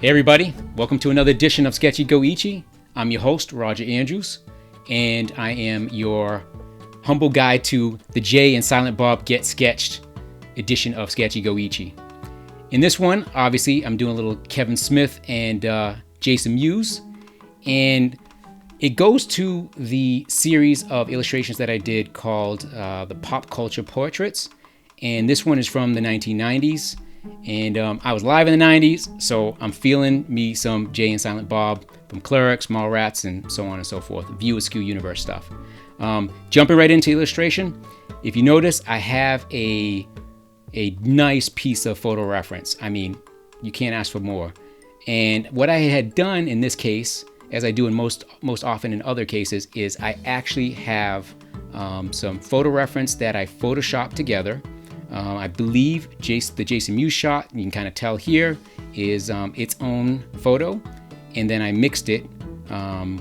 Hey everybody, welcome to another edition of sketchyGOichie. I'm your host, Roger Andrews, and I am your humble guide to the Jay and Silent Bob Get Sketched edition of sketchyGOichie. In this one, obviously, I'm doing a little Kevin Smith and Jason Mewes, and it goes to the series of illustrations that I did called the Pop Culture Portraits, and this one is from the 1990s. And I was live in the 90s, so I'm feeling me some Jay and Silent Bob from Clerks, Mallrats, and so on and so forth. View Askew universe stuff. Jumping right into illustration, if you notice, I have a nice piece of photo reference. I mean, you can't ask for more. And what I had done in this case, as I do in most often in other cases, is I actually have some photo reference that I photoshopped together. I believe the Jason Mewes shot, you can kind of tell here, is its own photo. And then I mixed it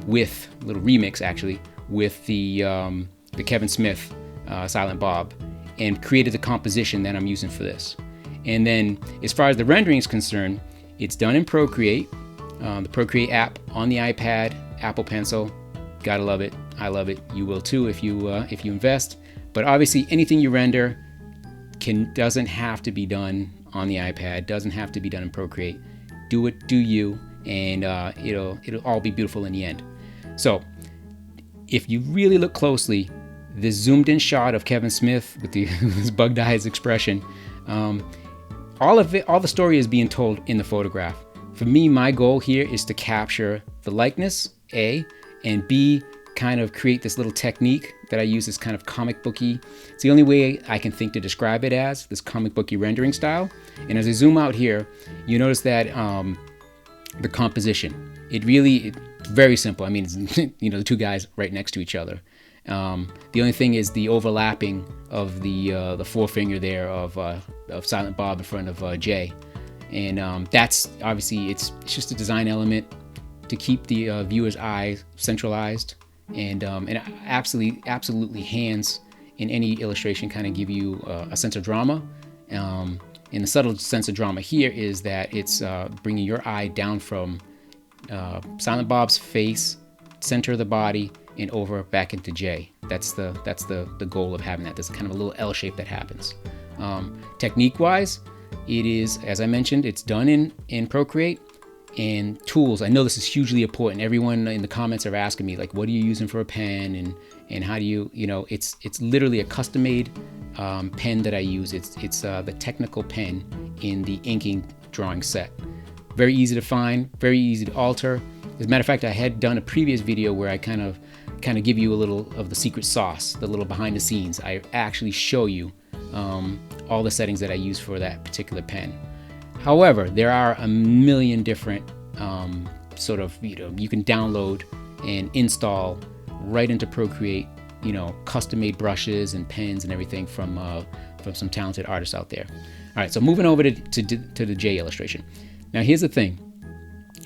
with a little remix, actually, with the Kevin Smith Silent Bob, and created the composition that I'm using for this. And then as far as the rendering is concerned, it's done in Procreate, the Procreate app on the iPad, Apple Pencil. Gotta love it. I love it. You will too if you invest. But obviously anything you render doesn't have to be done on the iPad, doesn't have to be done in Procreate. Do it, do you, and it'll all be beautiful in the end. So if you really look closely, this zoomed in shot of Kevin Smith with his bugged eyes expression, all the story is being told in the photograph. For me, my goal here is to capture the likeness, A, and B, kind of create this little technique that I use, this kind of comic booky. It's the only way I can think to describe it as, this comic booky rendering style. And as I zoom out here, you notice that the composition, it's very simple. I mean, it's, the two guys right next to each other. The only thing is the overlapping of the forefinger there of Silent Bob in front of Jay. And that's obviously, it's just a design element to keep the viewer's eye centralized. And absolutely hands in any illustration kind of give you a sense of drama. And the subtle sense of drama here is that it's bringing your eye down from Silent Bob's face, center of the body, and over back into Jay. That's the goal of having that. There's kind of a little L shape that happens. Technique-wise, it is, as I mentioned, it's done in Procreate. And tools, I know this is hugely important. Everyone in the comments are asking me, like, what are you using for a pen, and how do you, it's literally a custom-made pen that I use. It's the technical pen in the inking drawing set. Very easy to find, very easy to alter. As a matter of fact, I had done a previous video where I kind of give you a little of the secret sauce, the little behind the scenes. I actually show you all the settings that I use for that particular pen. However, there are a million different you can download and install right into Procreate, custom-made brushes and pens and everything from some talented artists out there. All right, so moving over to the Jay illustration. Now, here's the thing.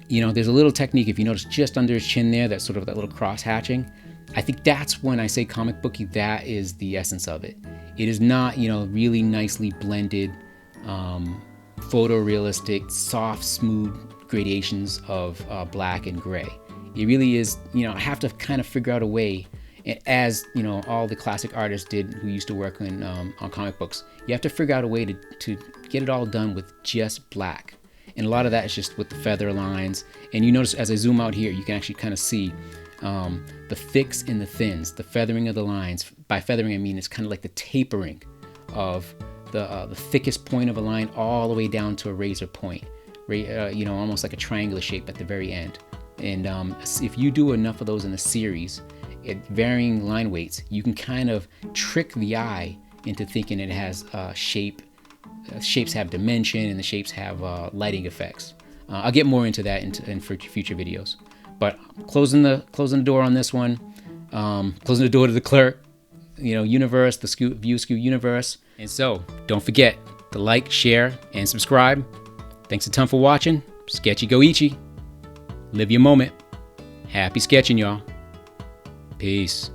There's a little technique, if you notice, just under his chin there, that little cross hatching. I think that's when I say comic booky, that is the essence of it. It is not, really nicely blended, photorealistic, soft, smooth gradations of black and gray. It really is, I have to kind of figure out a way, as all the classic artists did who used to work on comic books. You have to figure out a way to get it all done with just black. And a lot of that is just with the feather lines. And you notice as I zoom out here, you can actually kind of see the thicks and the thins, the feathering of the lines. By feathering, I mean it's kind of like the tapering of the thickest point of a line all the way down to a razor point, almost like a triangular shape at the very end. And if you do enough of those in a series at varying line weights, you can kind of trick the eye into thinking it has shape. Shapes have dimension, and the shapes have lighting effects. I'll get more into that in future videos. But closing the door on this one, closing the door to the Clerk, universe, the View Askew universe. And so, don't forget to like, share, and subscribe. Thanks a ton for watching. sketchyGOichie. Live your moment. Happy sketching, y'all. Peace.